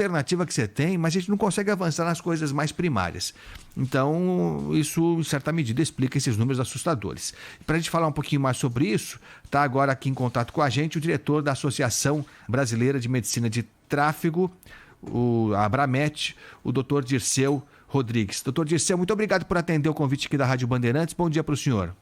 alternativa que você tem, mas a gente não consegue avançar nas coisas mais primárias. Então, isso, em certa medida, explica esses números assustadores. Para a gente falar um pouquinho mais sobre isso, está agora aqui em contato com a gente o diretor da Associação Brasileira de Medicina de Tráfego, a Abramet, o Dr. Dirceu Rodrigues. Dr. Dirceu, muito obrigado por atender o convite aqui da Rádio Bandeirantes. Bom dia para o senhor.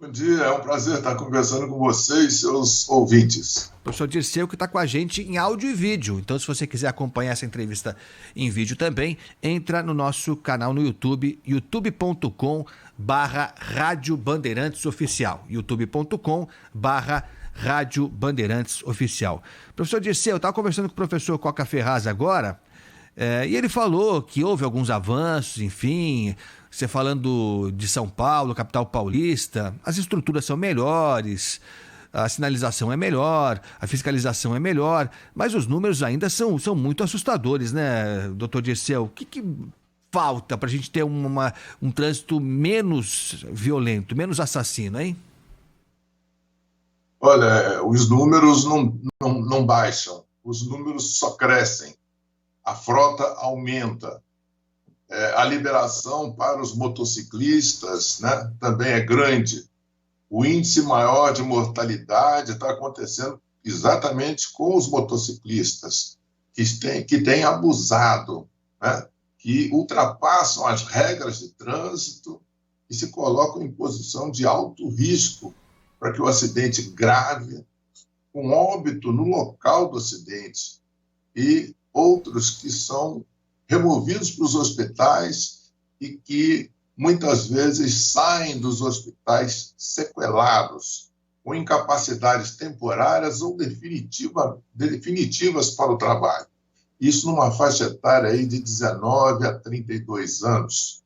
Bom dia, é um prazer estar conversando com você e seus ouvintes. Professor Dirceu, que está com a gente em áudio e vídeo. Então, se você quiser acompanhar essa entrevista em vídeo também, entra no nosso canal no YouTube, youtube.com/Rádio Bandeirantes Oficial. youtube.com/Rádio Bandeirantes Oficial. Professor Dirceu, eu estava conversando com o professor Coca Ferraz agora, e ele falou que houve alguns avanços, enfim, você falando de São Paulo, capital paulista, as estruturas são melhores, a sinalização é melhor, a fiscalização é melhor, mas os números ainda são muito assustadores, né, doutor Dirceu? O que falta para a gente ter um trânsito menos violento, menos assassino, hein? Olha, os números não baixam, os números só crescem, a frota aumenta. A liberação para os motociclistas, né, também é grande. O índice maior de mortalidade está acontecendo exatamente com os motociclistas, que têm abusado, né, que ultrapassam as regras de trânsito e se colocam em posição de alto risco para que o acidente grave, com óbito no local do acidente, e outros que são removidos para os hospitais e que muitas vezes saem dos hospitais sequelados, com incapacidades temporárias ou definitivas para o trabalho. Isso numa faixa etária aí de 19 a 32 anos.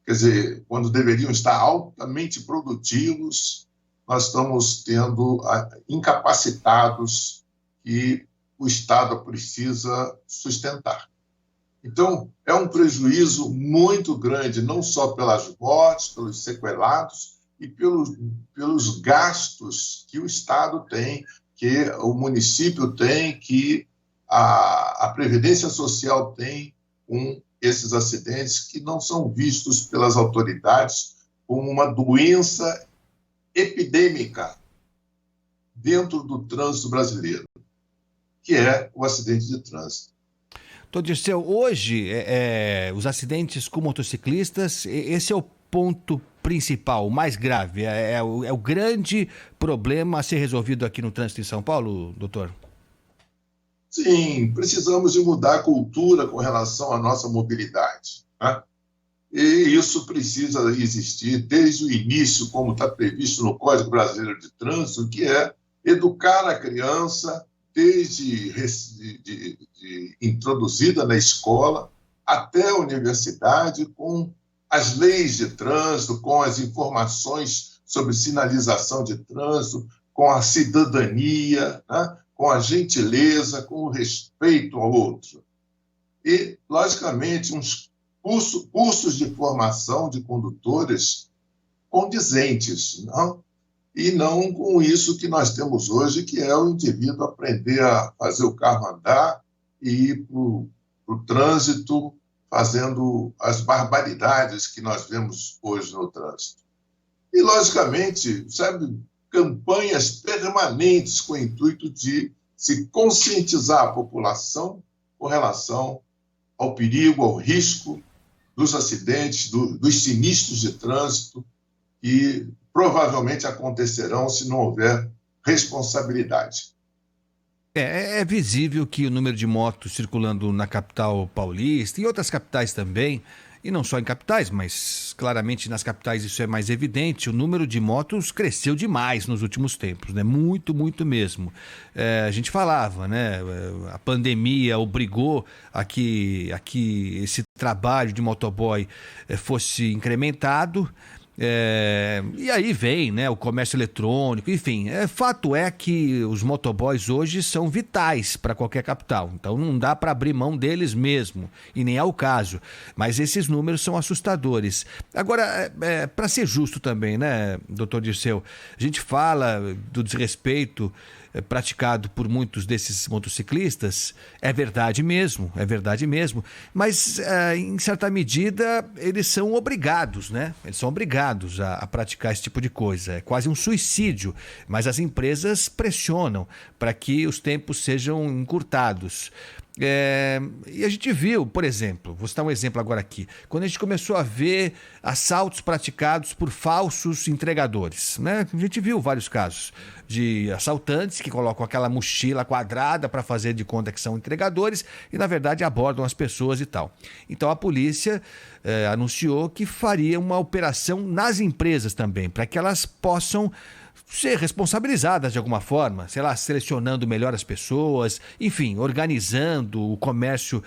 Quer dizer, quando deveriam estar altamente produtivos, nós estamos tendo incapacitados que o Estado precisa sustentar. Então, é um prejuízo muito grande, não só pelas mortes, pelos sequelados e pelos gastos que o Estado tem, que o município tem, que a Previdência Social tem com esses acidentes que não são vistos pelas autoridades como uma doença epidêmica dentro do trânsito brasileiro, que é o acidente de trânsito. Doutor Dirceu, hoje, os acidentes com motociclistas, esse é o ponto principal, o mais grave, é o grande problema a ser resolvido aqui no trânsito em São Paulo, doutor? Sim, precisamos de mudar a cultura com relação à nossa mobilidade, né? E isso precisa existir desde o início, como está previsto no Código Brasileiro de Trânsito, que é educar a criança desde introduzida na escola até a universidade, com as leis de trânsito, com as informações sobre sinalização de trânsito, com a cidadania, né? Com a gentileza, com o respeito ao outro. E, logicamente, uns cursos de formação de condutores condizentes, não? E não com isso que nós temos hoje, que é o indivíduo aprender a fazer o carro andar e ir para o trânsito fazendo as barbaridades que nós vemos hoje no trânsito. E, logicamente, sabe, campanhas permanentes com o intuito de se conscientizar a população com relação ao perigo, ao risco dos acidentes, dos sinistros de trânsito, que provavelmente acontecerão se não houver responsabilidade. É visível que o número de motos circulando na capital paulista e outras capitais também, e não só em capitais, mas claramente nas capitais isso é mais evidente, o número de motos cresceu demais nos últimos tempos, né? Muito, muito mesmo. A gente falava, né? A pandemia obrigou a que esse trabalho de motoboy fosse incrementado. E aí vem, né, o comércio eletrônico, enfim, fato é que os motoboys hoje são vitais para qualquer capital, então não dá para abrir mão deles mesmo, e nem é o caso, mas esses números são assustadores. Agora, para ser justo também, né, doutor Dirceu, a gente fala do desrespeito praticado por muitos desses motociclistas, é verdade mesmo, mas em certa medida eles são obrigados, né? Eles são obrigados a praticar esse tipo de coisa, é quase um suicídio, mas as empresas pressionam para que os tempos sejam encurtados. E a gente viu, por exemplo, vou citar um exemplo agora aqui, quando a gente começou a ver assaltos praticados por falsos entregadores, né? A gente viu vários casos de assaltantes que colocam aquela mochila quadrada para fazer de conta que são entregadores e na verdade abordam as pessoas e tal. Então a polícia anunciou que faria uma operação nas empresas também, para que elas possam ser responsabilizadas de alguma forma, sei lá, selecionando melhor as pessoas, enfim, organizando o comércio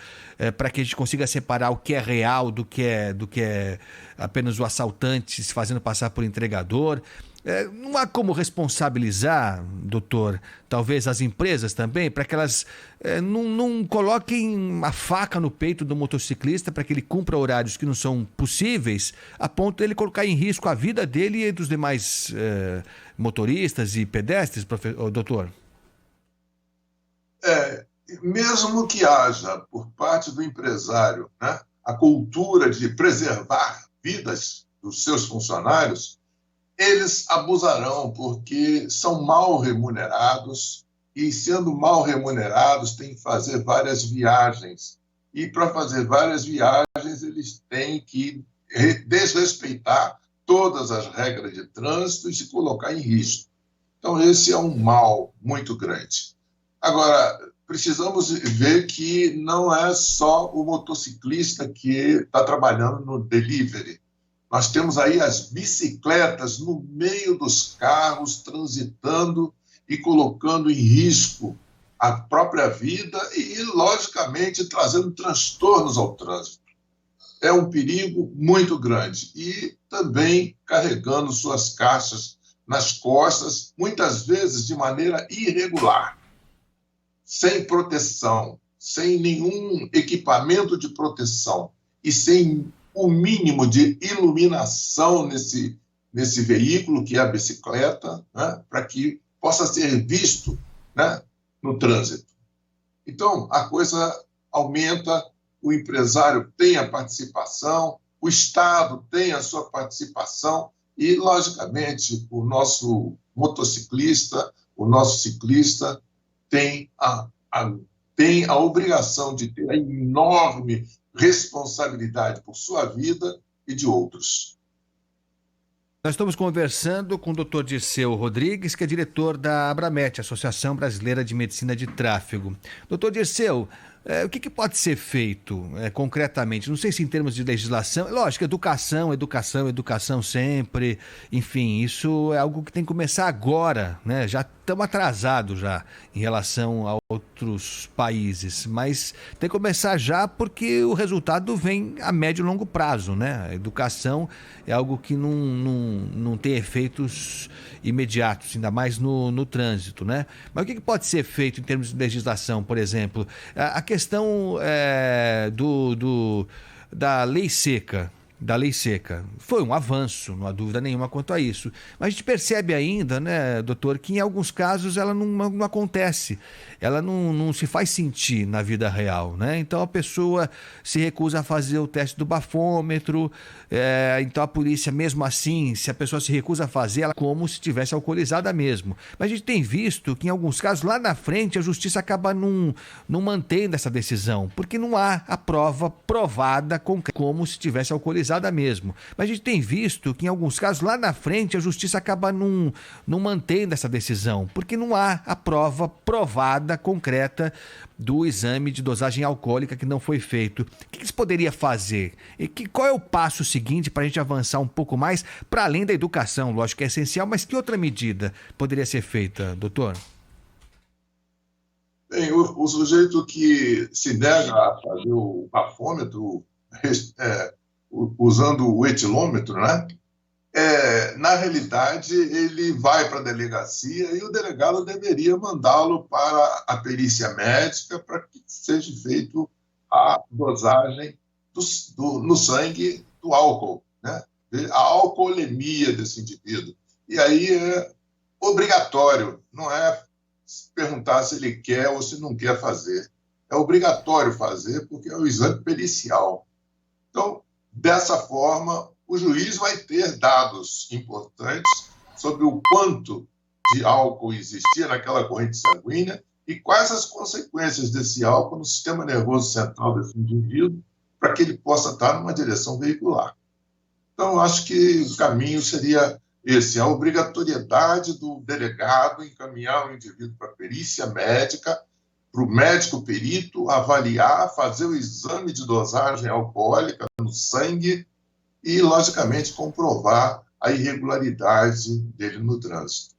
para que a gente consiga separar o que é real do que é apenas o assaltante se fazendo passar por entregador. Não há como responsabilizar, doutor, talvez as empresas também, para que elas não coloquem a faca no peito do motociclista para que ele cumpra horários que não são possíveis, a ponto de ele colocar em risco a vida dele e dos demais motoristas e pedestres, doutor? Mesmo que haja, por parte do empresário, né, a cultura de preservar vidas dos seus funcionários, eles abusarão, porque são mal remunerados e, sendo mal remunerados, têm que fazer várias viagens. E, para fazer várias viagens, eles têm que desrespeitar todas as regras de trânsito e se colocar em risco. Então, esse é um mal muito grande. Agora, precisamos ver que não é só o motociclista que está trabalhando no delivery. Nós temos aí as bicicletas no meio dos carros, transitando e colocando em risco a própria vida e, logicamente, trazendo transtornos ao trânsito. É um perigo muito grande. E também carregando suas caixas nas costas, muitas vezes de maneira irregular, sem proteção, sem nenhum equipamento de proteção e sem o mínimo de iluminação nesse veículo, que é a bicicleta, né, para que possa ser visto, né, no trânsito. Então, a coisa aumenta, o empresário tem a participação, o Estado tem a sua participação e, logicamente, o nosso motociclista, o nosso ciclista tem a obrigação de ter a enorme responsabilidade por sua vida e de outros. Nós estamos conversando com o Dr. Dirceu Rodrigues, que é diretor da Abramet, Associação Brasileira de Medicina de Tráfego. Dr. Dirceu, o que pode ser feito concretamente? Não sei se em termos de legislação, lógico, educação sempre, enfim, isso é algo que tem que começar agora, né? Já estamos atrasados já em relação a outros países, mas tem que começar já porque o resultado vem a médio e longo prazo, né? A educação é algo que não tem efeitos imediatos, ainda mais no trânsito, né? Mas o que pode ser feito em termos de legislação, por exemplo? A questão da lei seca. Foi um avanço, não há dúvida nenhuma quanto a isso. Mas a gente percebe ainda, né, doutor, que em alguns casos ela não acontece, ela não se faz sentir na vida real, né? Então a pessoa se recusa a fazer o teste do bafômetro, então a polícia, mesmo assim, se a pessoa se recusa a fazer, ela como se estivesse alcoolizada mesmo. Mas a gente tem visto que em alguns casos, lá na frente, a justiça acaba não mantendo essa decisão, porque não há a prova provada como se estivesse alcoolizada mesmo. Mas a gente tem visto que em alguns casos lá na frente a justiça acaba não mantendo essa decisão, porque não há a prova provada, concreta do exame de dosagem alcoólica que não foi feito. O que se poderia fazer? Qual é o passo seguinte para a gente avançar um pouco mais, para além da educação, lógico que é essencial, mas que outra medida poderia ser feita, doutor? Bem, o sujeito que se nega a fazer o bafômetro usando o etilômetro, né? Na realidade, ele vai para a delegacia e o delegado deveria mandá-lo para a perícia médica para que seja feito a dosagem no sangue do álcool, né? A alcoolemia desse indivíduo. E aí é obrigatório, não é perguntar se ele quer ou se não quer fazer. É obrigatório fazer, porque é o exame pericial. Então, dessa forma, o juiz vai ter dados importantes sobre o quanto de álcool existia naquela corrente sanguínea e quais as consequências desse álcool no sistema nervoso central desse indivíduo para que ele possa estar numa direção veicular. Então, eu acho que o caminho seria esse, a obrigatoriedade do delegado encaminhar o indivíduo para a perícia médica, para o médico perito avaliar, fazer o exame de dosagem alcoólica no sangue e, logicamente, comprovar a irregularidade dele no trânsito.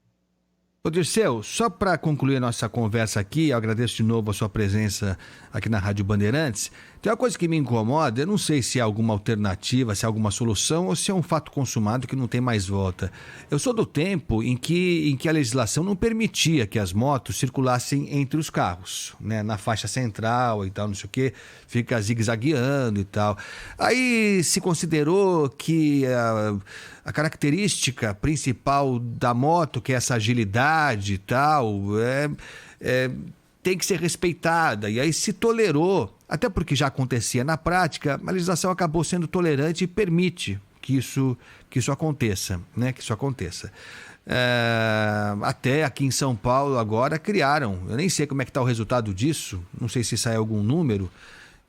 Ô Dirceu, só para concluir a nossa conversa aqui, eu agradeço de novo a sua presença aqui na Rádio Bandeirantes. Tem uma coisa que me incomoda, eu não sei se há alguma alternativa, se há alguma solução ou se é um fato consumado que não tem mais volta. Eu sou do tempo em que a legislação não permitia que as motos circulassem entre os carros, né? Na faixa central e tal, não sei o quê, fica zigue-zagueando e tal. Aí se considerou que a característica principal da moto, que é essa agilidade e tal, tem que ser respeitada. E aí se tolerou, até porque já acontecia na prática, a legislação acabou sendo tolerante e permite que isso aconteça, né? Que isso aconteça. Até aqui em São Paulo agora criaram, eu nem sei como é que está o resultado disso, não sei se sai algum número.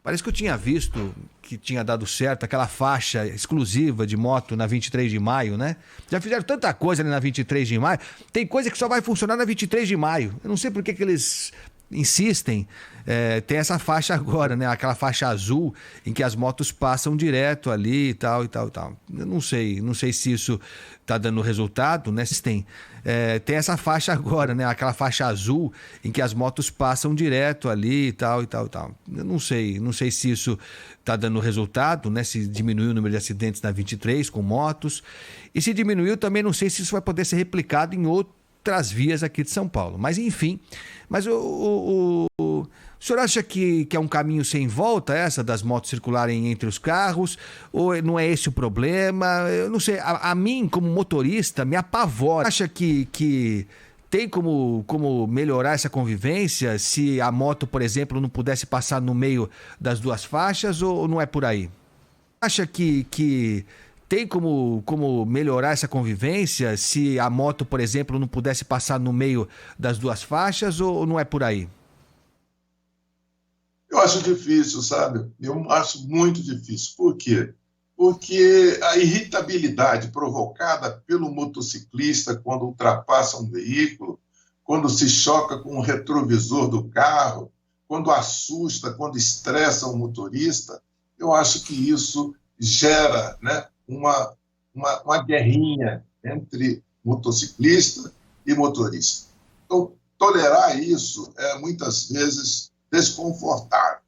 Parece que eu tinha visto que tinha dado certo aquela faixa exclusiva de moto na 23 de maio, né? Já fizeram tanta coisa ali na 23 de maio. Tem coisa que só vai funcionar na 23 de maio. Eu não sei por que eles insistem. Tem essa faixa agora, né? Aquela faixa azul em que as motos passam direto ali e tal, e tal, e tal. Eu não sei se isso tá dando resultado, né? Tem essa faixa agora, né? Aquela faixa azul em que as motos passam direto ali e tal, e tal, e tal. Eu não sei se isso tá dando resultado, né? Se diminuiu o número de acidentes na 23 com motos. E se diminuiu, também não sei se isso vai poder ser replicado em outras vias aqui de São Paulo. Mas enfim, o senhor acha que é um caminho sem volta essa das motos circularem entre os carros? Ou não é esse o problema? Eu não sei, a mim como motorista me apavora. Acha que tem como melhorar essa convivência se a moto, por exemplo, não pudesse passar no meio das duas faixas ou não é por aí? Acha que tem como melhorar essa convivência se a moto, por exemplo, não pudesse passar no meio das duas faixas ou não é por aí? Eu acho difícil, sabe? Eu acho muito difícil. Por quê? Porque a irritabilidade provocada pelo motociclista quando ultrapassa um veículo, quando se choca com o retrovisor do carro, quando assusta, quando estressa o motorista, eu acho que isso gera, né, uma guerrinha entre motociclista e motorista. Então, tolerar isso é muitas vezes desconfortável,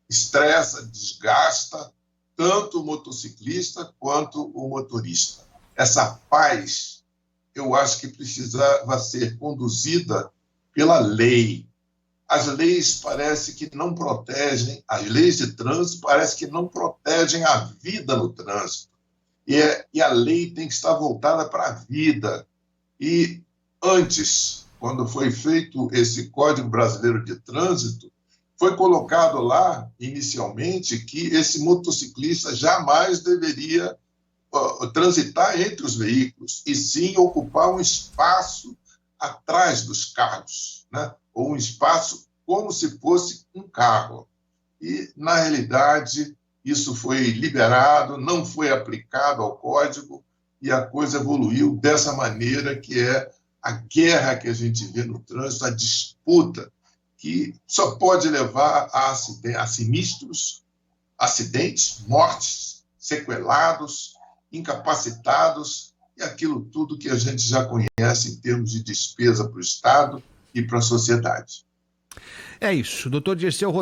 estressa, desgasta tanto o motociclista quanto o motorista. Essa paz, eu acho que precisava ser conduzida pela lei. As leis parece que não protegem, as leis de trânsito parece que não protegem a vida no trânsito. E a lei tem que estar voltada para a vida. E antes, quando foi feito esse Código Brasileiro de Trânsito, foi colocado lá, inicialmente, que esse motociclista jamais deveria transitar entre os veículos, e sim ocupar um espaço atrás dos carros, né? Ou um espaço como se fosse um carro. E, na realidade, isso foi liberado, não foi aplicado ao código, e a coisa evoluiu dessa maneira, que é a guerra que a gente vê no trânsito, a disputa, que só pode levar a sinistros, acidentes, mortes, sequelados, incapacitados, e aquilo tudo que a gente já conhece em termos de despesa para o Estado e para a sociedade. É isso, doutor Dirceu